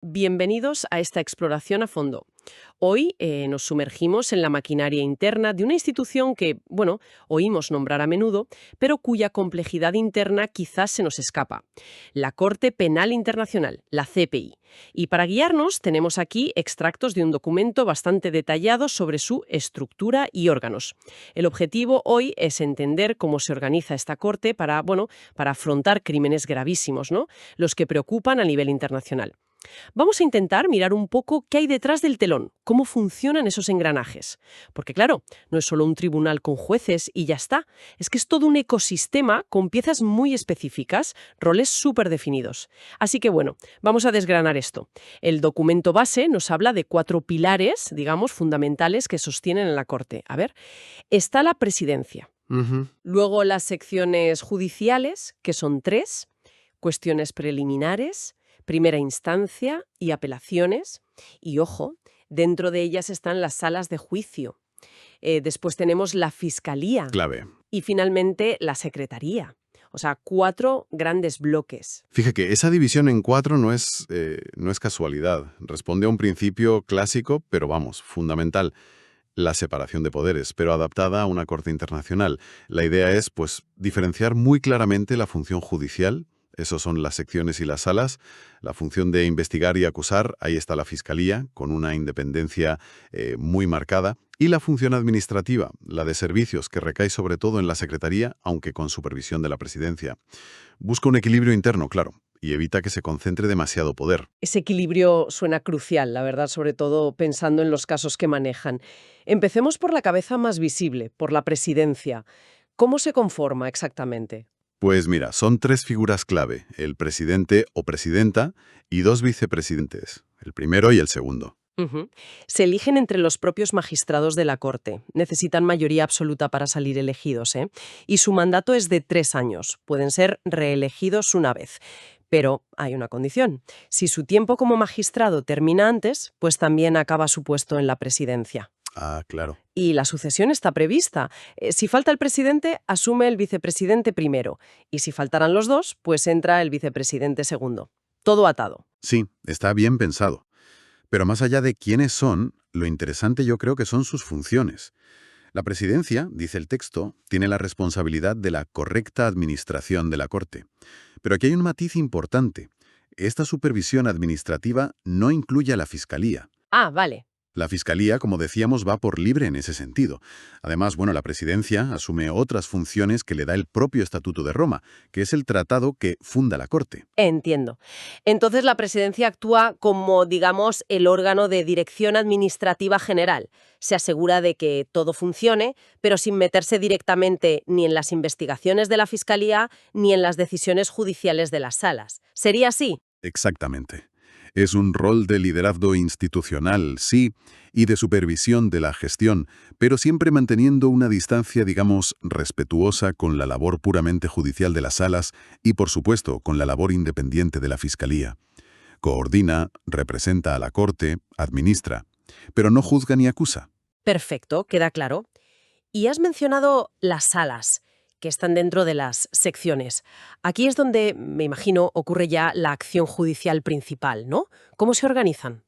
Bienvenidos a esta exploración a fondo. Hoy nos sumergimos en la maquinaria interna de una institución que, bueno, oímos nombrar a menudo, pero cuya complejidad interna quizás se nos escapa. La Corte Penal Internacional, la CPI. Y para guiarnos tenemos aquí extractos de un documento bastante detallado sobre su estructura y órganos. El objetivo hoy es entender cómo se organiza esta Corte para afrontar crímenes gravísimos, ¿no? Los que preocupan a nivel internacional. Vamos a intentar mirar un poco qué hay detrás del telón, cómo funcionan esos engranajes. Porque claro, no es solo un tribunal con jueces y ya está, es que es todo un ecosistema con piezas muy específicas, roles súper definidos. Así que bueno, vamos a desgranar esto. El documento base nos habla de 4 pilares, digamos, fundamentales que sostienen a la Corte. A ver, está la presidencia. Luego las secciones judiciales, que son 3, cuestiones preliminares, primera instancia y apelaciones. Y ojo, dentro de ellas están las salas de juicio. Después tenemos la fiscalía. Clave. Y finalmente la secretaría. O sea, 4 grandes bloques. Fíjate que esa división en 4 no es casualidad. Responde a un principio clásico, pero vamos, fundamental. La separación de poderes, pero adaptada a una corte internacional. La idea es, pues, diferenciar muy claramente la función judicial. Esos son las secciones y las salas. La función de investigar y acusar, ahí está la fiscalía, con una independencia muy marcada. Y la función administrativa, la de servicios, que recae sobre todo en la secretaría, aunque con supervisión de la presidencia. Busca un equilibrio interno, claro, y evita que se concentre demasiado poder. Ese equilibrio suena crucial, la verdad, sobre todo pensando en los casos que manejan. Empecemos por la cabeza más visible, por la presidencia. ¿Cómo se conforma exactamente? Pues mira, son 3 figuras clave, el presidente o presidenta y 2 vicepresidentes, el primero y el segundo. Ujú. Se eligen entre los propios magistrados de la Corte. Necesitan mayoría absoluta para salir elegidos, ¿eh? Y su mandato es de 3 años. Pueden ser reelegidos una vez. Pero hay una condición. Si su tiempo como magistrado termina antes, pues también acaba su puesto en la presidencia. Ah, claro. Y la sucesión está prevista. Si falta el presidente, asume el vicepresidente primero. Y si faltaran los dos, pues entra el vicepresidente segundo. Todo atado. Sí, está bien pensado. Pero más allá de quiénes son, lo interesante yo creo que son sus funciones. La presidencia, dice el texto, tiene la responsabilidad de la correcta administración de la Corte. Pero aquí hay un matiz importante. Esta supervisión administrativa no incluye a la Fiscalía. Ah, vale. La Fiscalía, como decíamos, va por libre en ese sentido. Además, la presidencia asume otras funciones que le da el propio Estatuto de Roma, que es el tratado que funda la Corte. Entiendo. Entonces la presidencia actúa como, digamos, el órgano de dirección administrativa general. Se asegura de que todo funcione, pero sin meterse directamente ni en las investigaciones de la Fiscalía ni en las decisiones judiciales de las salas. ¿Sería así? Exactamente. Es un rol de liderazgo institucional, sí, y de supervisión de la gestión, pero siempre manteniendo una distancia, digamos, respetuosa con la labor puramente judicial de las salas y, por supuesto, con la labor independiente de la Fiscalía. Coordina, representa a la Corte, administra, pero no juzga ni acusa. Perfecto, queda claro. Y has mencionado las salas, que están dentro de las secciones. Aquí es donde, me imagino, ocurre ya la acción judicial principal, ¿no? ¿Cómo se organizan?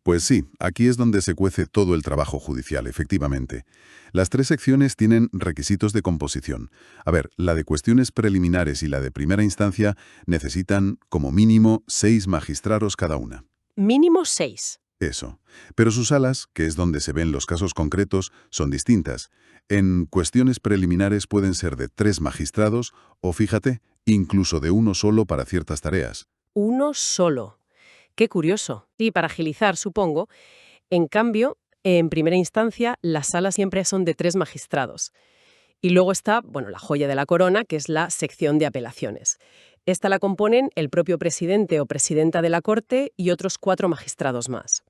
Pues sí, aquí es donde se cuece todo el trabajo judicial, efectivamente. Las 3 secciones tienen requisitos de composición. A ver, la de cuestiones preliminares y la de primera instancia necesitan, como mínimo, 6 magistrados cada una. Mínimo 6. Eso. Pero sus salas, que es donde se ven los casos concretos, son distintas. En cuestiones preliminares pueden ser de 3 magistrados o, fíjate, incluso de uno solo para ciertas tareas. Uno solo. Qué curioso. Y para agilizar, supongo. En cambio, en primera instancia, las salas siempre son de 3 magistrados. Y luego está, la joya de la corona, que es la sección de apelaciones. Esta la componen el propio presidente o presidenta de la Corte y otros 4 magistrados más.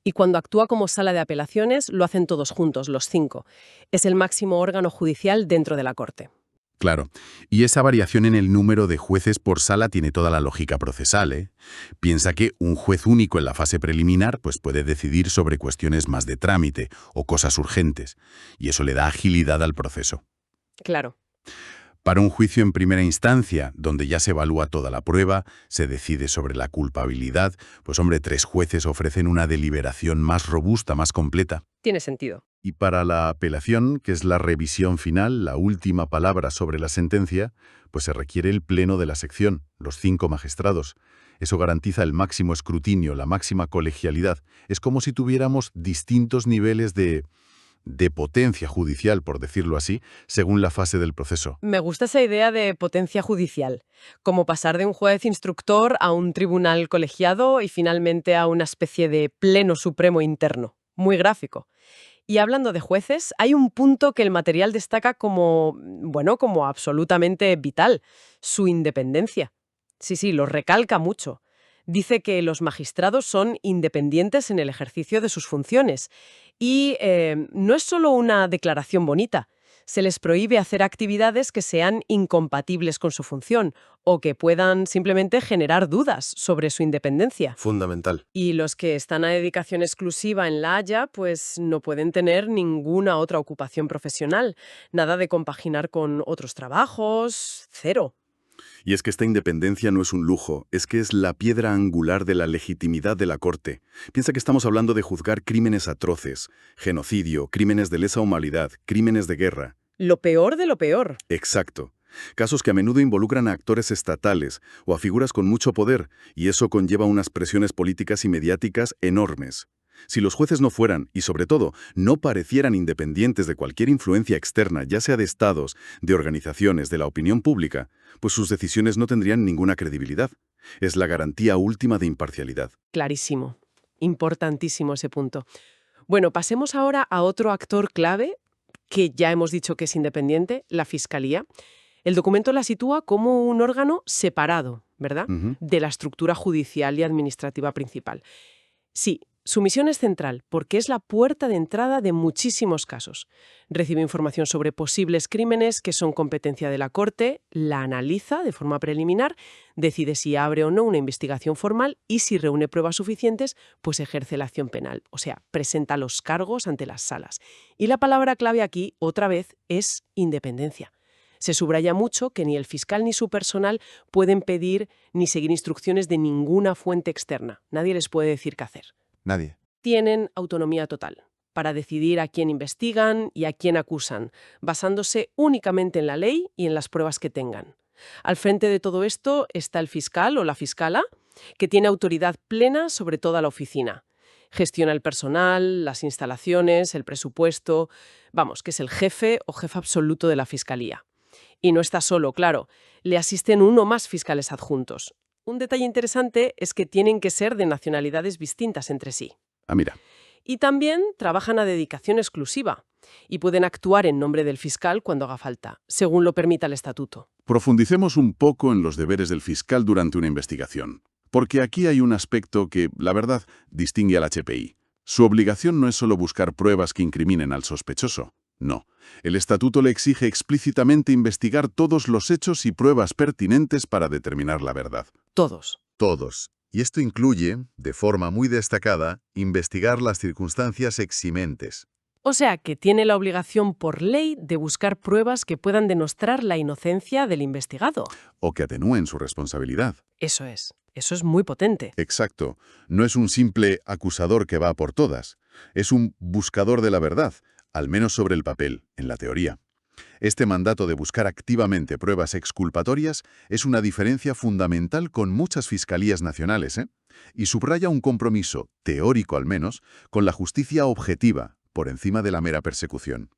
Y cuando actúa como sala de apelaciones, lo hacen todos juntos, los 5. Es el máximo órgano judicial dentro de la Corte. Claro, y esa variación en el número de jueces por sala tiene toda la lógica procesal, ¿eh? Piensa que un juez único en la fase preliminar pues puede decidir sobre cuestiones más de trámite o cosas urgentes, y eso le da agilidad al proceso. Claro. Para un juicio en primera instancia, donde ya se evalúa toda la prueba, se decide sobre la culpabilidad, pues hombre, 3 jueces ofrecen una deliberación más robusta, más completa. Tiene sentido. Y para la apelación, que es la revisión final, la última palabra sobre la sentencia, pues se requiere el pleno de la sección, los 5 magistrados. Eso garantiza el máximo escrutinio, la máxima colegialidad. Es como si tuviéramos distintos niveles de potencia judicial, por decirlo así, según la fase del proceso. Me gusta esa idea de potencia judicial, como pasar de un juez instructor a un tribunal colegiado y finalmente a una especie de pleno supremo interno. Muy gráfico. Y hablando de jueces, hay un punto que el material destaca como, bueno, como absolutamente vital: su independencia. Sí, lo recalca mucho. Dice que los magistrados son independientes en el ejercicio de sus funciones. Y no es solo una declaración bonita. Se les prohíbe hacer actividades que sean incompatibles con su función o que puedan simplemente generar dudas sobre su independencia. Fundamental. Y los que están a dedicación exclusiva en La Haya, pues no pueden tener ninguna otra ocupación profesional. Nada de compaginar con otros trabajos, cero. Y es que esta independencia no es un lujo, es que es la piedra angular de la legitimidad de la Corte. Piensa que estamos hablando de juzgar crímenes atroces, genocidio, crímenes de lesa humanidad, crímenes de guerra. Lo peor de lo peor. Exacto. Casos que a menudo involucran a actores estatales o a figuras con mucho poder, y eso conlleva unas presiones políticas y mediáticas enormes. Si los jueces no fueran, y sobre todo, no parecieran independientes de cualquier influencia externa, ya sea de estados, de organizaciones, de la opinión pública, pues sus decisiones no tendrían ninguna credibilidad. Es la garantía última de imparcialidad. Clarísimo. Importantísimo ese punto. Bueno, pasemos ahora a otro actor clave, que ya hemos dicho que es independiente, la Fiscalía. El documento la sitúa como un órgano separado, ¿verdad?, de la estructura judicial y administrativa principal. Sí, su misión es central porque es la puerta de entrada de muchísimos casos. Recibe información sobre posibles crímenes que son competencia de la Corte, la analiza de forma preliminar, decide si abre o no una investigación formal y si reúne pruebas suficientes, pues ejerce la acción penal, o sea, presenta los cargos ante las salas. Y la palabra clave aquí, otra vez, es independencia. Se subraya mucho que ni el fiscal ni su personal pueden pedir ni seguir instrucciones de ninguna fuente externa. Nadie les puede decir qué hacer. Nadie. Tienen autonomía total para decidir a quién investigan y a quién acusan, basándose únicamente en la ley y en las pruebas que tengan. Al frente de todo esto está el fiscal o la fiscala, que tiene autoridad plena sobre toda la oficina. Gestiona el personal, las instalaciones, el presupuesto. Vamos, que es el jefe o jefa absoluto de la fiscalía. Y no está solo, claro. Le asisten 1 o más fiscales adjuntos. Un detalle interesante es que tienen que ser de nacionalidades distintas entre sí. Ah, mira. Y también trabajan a dedicación exclusiva y pueden actuar en nombre del fiscal cuando haga falta, según lo permita el estatuto. Profundicemos un poco en los deberes del fiscal durante una investigación, porque aquí hay un aspecto que, la verdad, distingue al HPI. Su obligación no es solo buscar pruebas que incriminen al sospechoso. No. El estatuto le exige explícitamente investigar todos los hechos y pruebas pertinentes para determinar la verdad. Todos. Todos. Y esto incluye, de forma muy destacada, investigar las circunstancias eximentes. O sea, que tiene la obligación por ley de buscar pruebas que puedan demostrar la inocencia del investigado. O que atenúen su responsabilidad. Eso es muy potente. Exacto. No es un simple acusador que va por todas. Es un buscador de la verdad, al menos sobre el papel, en la teoría. Este mandato de buscar activamente pruebas exculpatorias es una diferencia fundamental con muchas fiscalías nacionales, y subraya un compromiso, teórico al menos, con la justicia objetiva, por encima de la mera persecución.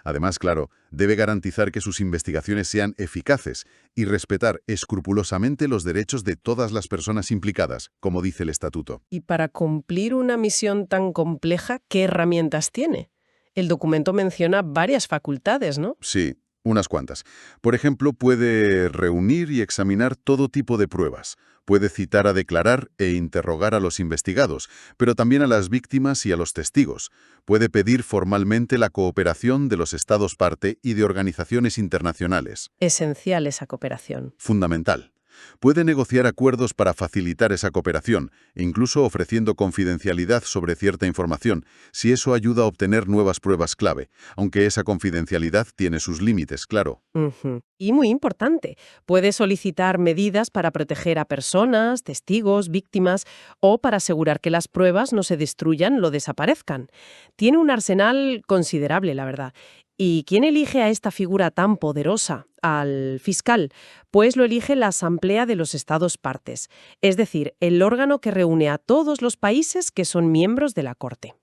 Además, claro, debe garantizar que sus investigaciones sean eficaces y respetar escrupulosamente los derechos de todas las personas implicadas, como dice el estatuto. Y para cumplir una misión tan compleja, ¿qué herramientas tiene? El documento menciona varias facultades, ¿no? Sí, unas cuantas. Por ejemplo, puede reunir y examinar todo tipo de pruebas. Puede citar a declarar e interrogar a los investigados, pero también a las víctimas y a los testigos. Puede pedir formalmente la cooperación de los estados parte y de organizaciones internacionales. Esencial esa cooperación. Fundamental. Puede negociar acuerdos para facilitar esa cooperación, incluso ofreciendo confidencialidad sobre cierta información, si eso ayuda a obtener nuevas pruebas clave, aunque esa confidencialidad tiene sus límites, claro. Ujú. Y muy importante, puede solicitar medidas para proteger a personas, testigos, víctimas o para asegurar que las pruebas no se destruyan o desaparezcan. Tiene un arsenal considerable, la verdad. ¿Y quién elige a esta figura tan poderosa, al fiscal? Pues lo elige la Asamblea de los Estados Partes, es decir, el órgano que reúne a todos los países que son miembros de la Corte.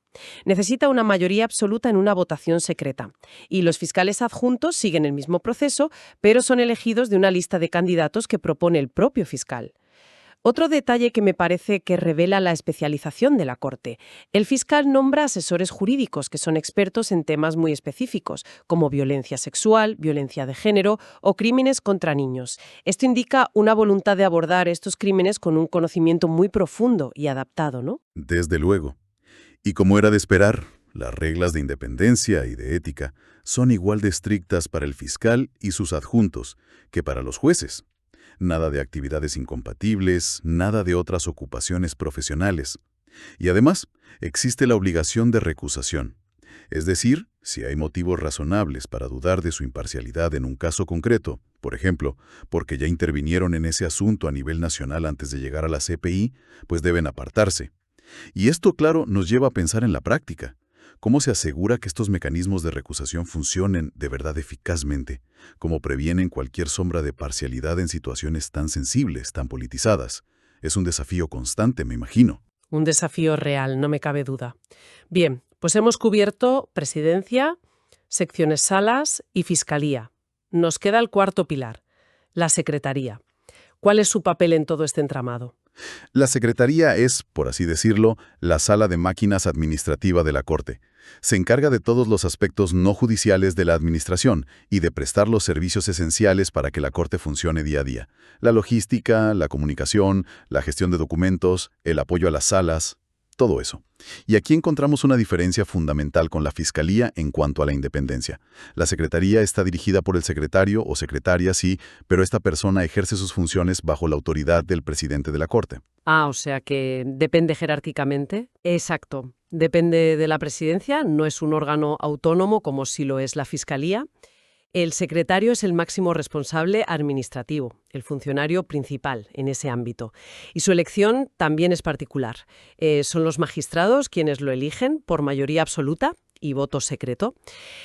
Necesita una mayoría absoluta en una votación secreta. Y los fiscales adjuntos siguen el mismo proceso, pero son elegidos de una lista de candidatos que propone el propio fiscal. Otro detalle que me parece que revela la especialización de la Corte. El fiscal nombra asesores jurídicos que son expertos en temas muy específicos, como violencia sexual, violencia de género o crímenes contra niños. Esto indica una voluntad de abordar estos crímenes con un conocimiento muy profundo y adaptado, ¿no? Desde luego. Y como era de esperar, las reglas de independencia y de ética son igual de estrictas para el fiscal y sus adjuntos que para los jueces. Nada de actividades incompatibles, nada de otras ocupaciones profesionales. Y además, existe la obligación de recusación. Es decir, si hay motivos razonables para dudar de su imparcialidad en un caso concreto, por ejemplo, porque ya intervinieron en ese asunto a nivel nacional antes de llegar a la CPI, pues deben apartarse. Y esto, claro, nos lleva a pensar en la práctica. ¿Cómo se asegura que estos mecanismos de recusación funcionen de verdad eficazmente? ¿Cómo previenen cualquier sombra de parcialidad en situaciones tan sensibles, tan politizadas? Es un desafío constante, me imagino. Un desafío real, no me cabe duda. Bien, pues hemos cubierto presidencia, secciones salas y fiscalía. Nos queda el cuarto pilar, la secretaría. ¿Cuál es su papel en todo este entramado? La Secretaría es, por así decirlo, la sala de máquinas administrativa de la Corte. Se encarga de todos los aspectos no judiciales de la administración y de prestar los servicios esenciales para que la Corte funcione día a día. La logística, la comunicación, la gestión de documentos, el apoyo a las salas, todo eso. Y aquí encontramos una diferencia fundamental con la Fiscalía en cuanto a la independencia. La Secretaría está dirigida por el secretario o secretaria, sí, pero esta persona ejerce sus funciones bajo la autoridad del presidente de la Corte. Ah, o sea que depende jerárquicamente. Exacto. Depende de la presidencia, no es un órgano autónomo como sí lo es la Fiscalía. El secretario es el máximo responsable administrativo, el funcionario principal en ese ámbito. Y su elección también es particular. Son los magistrados quienes lo eligen por mayoría absoluta y voto secreto.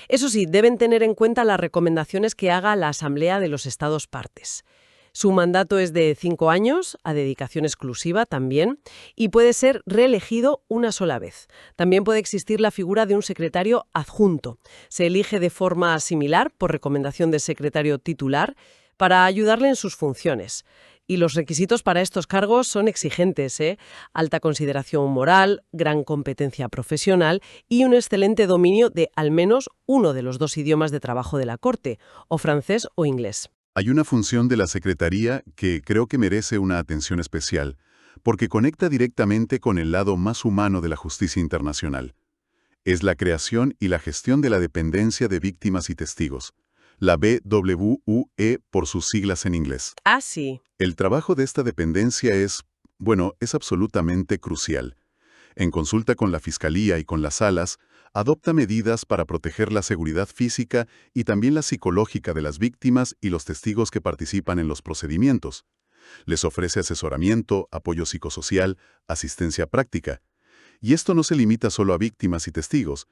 Eso sí, deben tener en cuenta las recomendaciones que haga la Asamblea de los Estados Partes. Su mandato es de 5 años, a dedicación exclusiva también, y puede ser reelegido una sola vez. También puede existir la figura de un secretario adjunto. Se elige de forma similar, por recomendación del secretario titular, para ayudarle en sus funciones. Y los requisitos para estos cargos son exigentes, ¿eh? Alta consideración moral, gran competencia profesional y un excelente dominio de al menos uno de los 2 idiomas de trabajo de la Corte, o francés o inglés. Hay una función de la Secretaría que creo que merece una atención especial, porque conecta directamente con el lado más humano de la justicia internacional. Es la creación y la gestión de la dependencia de víctimas y testigos, la BWUE por sus siglas en inglés. Ah, sí. El trabajo de esta dependencia es absolutamente crucial. En consulta con la Fiscalía y con las salas, adopta medidas para proteger la seguridad física y también la psicológica de las víctimas y los testigos que participan en los procedimientos. Les ofrece asesoramiento, apoyo psicosocial, asistencia práctica. Y esto no se limita solo a víctimas y testigos,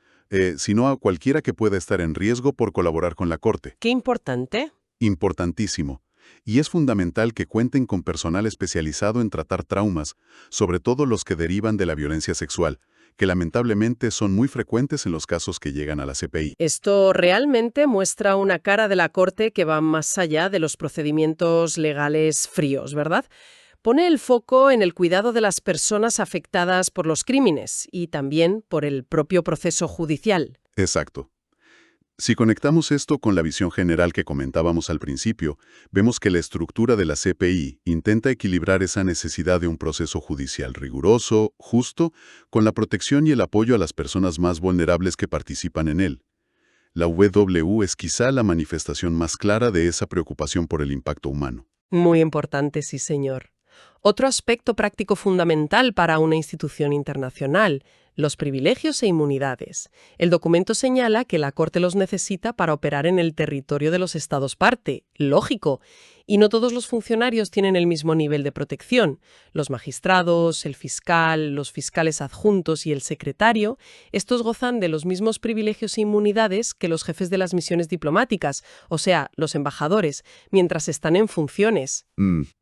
sino a cualquiera que pueda estar en riesgo por colaborar con la Corte. Qué importante. Importantísimo. Y es fundamental que cuenten con personal especializado en tratar traumas, sobre todo los que derivan de la violencia sexual, que lamentablemente son muy frecuentes en los casos que llegan a la CPI. Esto realmente muestra una cara de la Corte que va más allá de los procedimientos legales fríos, ¿verdad? Pone el foco en el cuidado de las personas afectadas por los crímenes y también por el propio proceso judicial. Exacto. Si conectamos esto con la visión general que comentábamos al principio, vemos que la estructura de la CPI intenta equilibrar esa necesidad de un proceso judicial riguroso, justo, con la protección y el apoyo a las personas más vulnerables que participan en él. La UW es quizá la manifestación más clara de esa preocupación por el impacto humano. Muy importante, sí, señor. Otro aspecto práctico fundamental para una institución internacional, los privilegios e inmunidades. El documento señala que la Corte los necesita para operar en el territorio de los Estados parte. Lógico. Y no todos los funcionarios tienen el mismo nivel de protección. Los magistrados, el fiscal, los fiscales adjuntos y el secretario, estos gozan de los mismos privilegios e inmunidades que los jefes de las misiones diplomáticas, o sea, los embajadores, mientras están en funciones.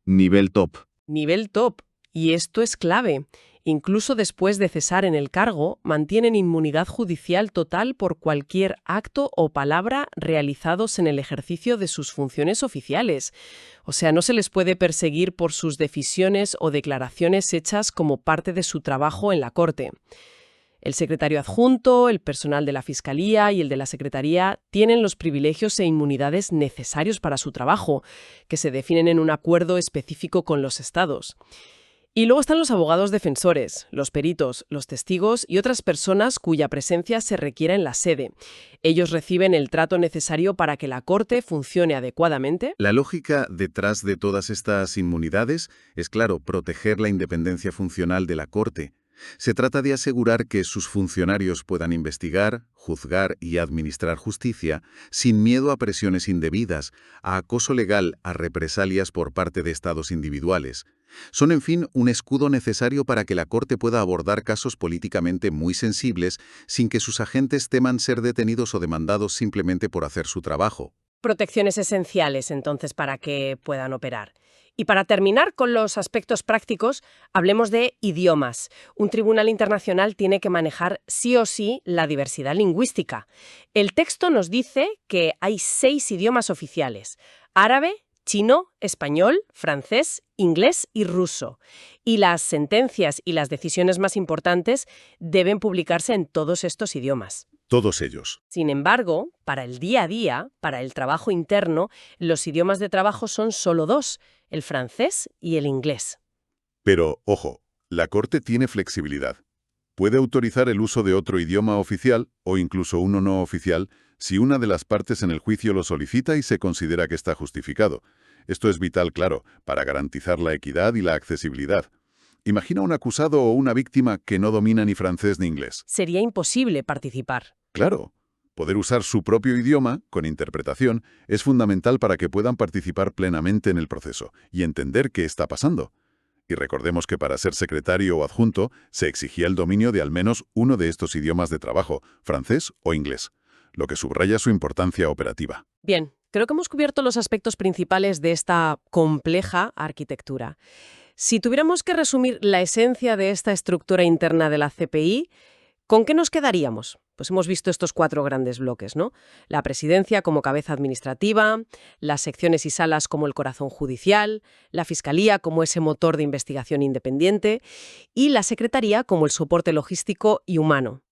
Nivel top. Nivel top. Y esto es clave. Incluso después de cesar en el cargo, mantienen inmunidad judicial total por cualquier acto o palabra realizados en el ejercicio de sus funciones oficiales. O sea, no se les puede perseguir por sus decisiones o declaraciones hechas como parte de su trabajo en la Corte. El secretario adjunto, el personal de la Fiscalía y el de la Secretaría tienen los privilegios e inmunidades necesarios para su trabajo, que se definen en un acuerdo específico con los estados. Y luego están los abogados defensores, los peritos, los testigos y otras personas cuya presencia se requiera en la sede. Ellos reciben el trato necesario para que la Corte funcione adecuadamente. La lógica detrás de todas estas inmunidades es, claro, proteger la independencia funcional de la Corte. Se trata de asegurar que sus funcionarios puedan investigar, juzgar y administrar justicia sin miedo a presiones indebidas, a acoso legal, a represalias por parte de estados individuales. Son, en fin, un escudo necesario para que la Corte pueda abordar casos políticamente muy sensibles sin que sus agentes teman ser detenidos o demandados simplemente por hacer su trabajo. Protecciones esenciales, entonces, para que puedan operar. Y para terminar con los aspectos prácticos, hablemos de idiomas. Un tribunal internacional tiene que manejar sí o sí la diversidad lingüística. El texto nos dice que hay 6 idiomas oficiales: árabe, chino, español, francés, inglés y ruso. Y las sentencias y las decisiones más importantes deben publicarse en todos estos idiomas. Todos ellos. Sin embargo, para el día a día, para el trabajo interno, los idiomas de trabajo son solo 2, el francés y el inglés. Pero, ojo, la Corte tiene flexibilidad. Puede autorizar el uso de otro idioma oficial, o incluso uno no oficial, si una de las partes en el juicio lo solicita y se considera que está justificado. Esto es vital, claro, para garantizar la equidad y la accesibilidad. Imagina un acusado o una víctima que no domina ni francés ni inglés. Sería imposible participar. Claro, poder usar su propio idioma, con interpretación, es fundamental para que puedan participar plenamente en el proceso y entender qué está pasando. Y recordemos que para ser secretario o adjunto se exigía el dominio de al menos uno de estos idiomas de trabajo, francés o inglés, lo que subraya su importancia operativa. Bien, creo que hemos cubierto los aspectos principales de esta compleja arquitectura. Si tuviéramos que resumir la esencia de esta estructura interna de la CPI, ¿con qué nos quedaríamos? Pues hemos visto estos 4 grandes bloques, ¿no? La presidencia como cabeza administrativa, las secciones y salas como el corazón judicial, la fiscalía como ese motor de investigación independiente y la secretaría como el soporte logístico y humano.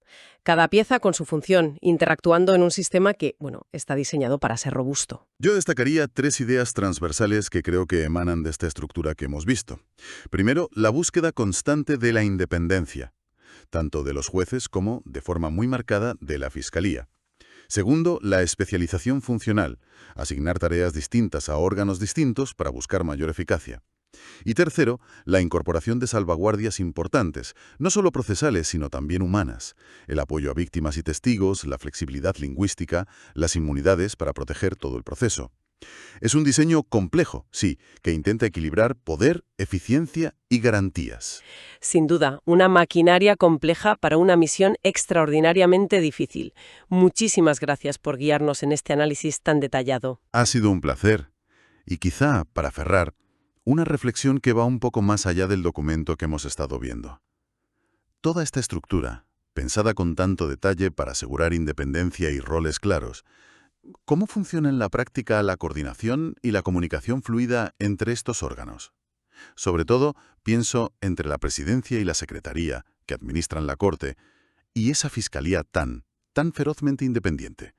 Cada pieza con su función, interactuando en un sistema que, está diseñado para ser robusto. Yo destacaría 3 ideas transversales que creo que emanan de esta estructura que hemos visto. Primero, la búsqueda constante de la independencia, tanto de los jueces como, de forma muy marcada, de la Fiscalía. Segundo, la especialización funcional, asignar tareas distintas a órganos distintos para buscar mayor eficacia. Y tercero, la incorporación de salvaguardias importantes, no solo procesales, sino también humanas, el apoyo a víctimas y testigos, la flexibilidad lingüística, las inmunidades para proteger todo el proceso. Es un diseño complejo, sí, que intenta equilibrar poder, eficiencia y garantías. Sin duda, una maquinaria compleja para una misión extraordinariamente difícil. Muchísimas gracias por guiarnos en este análisis tan detallado. Ha sido un placer. Y quizá, para cerrar, una reflexión que va un poco más allá del documento que hemos estado viendo. Toda esta estructura, pensada con tanto detalle para asegurar independencia y roles claros, ¿cómo funciona en la práctica la coordinación y la comunicación fluida entre estos órganos? Sobre todo, pienso entre la presidencia y la secretaría, que administran la Corte, y esa fiscalía tan ferozmente independiente.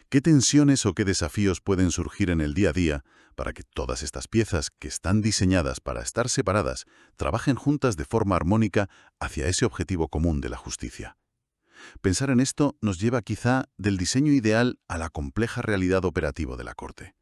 ¿Qué tensiones o qué desafíos pueden surgir en el día a día para que todas estas piezas, que están diseñadas para estar separadas, trabajen juntas de forma armónica hacia ese objetivo común de la justicia? Pensar en esto nos lleva quizá del diseño ideal a la compleja realidad operativa de la Corte.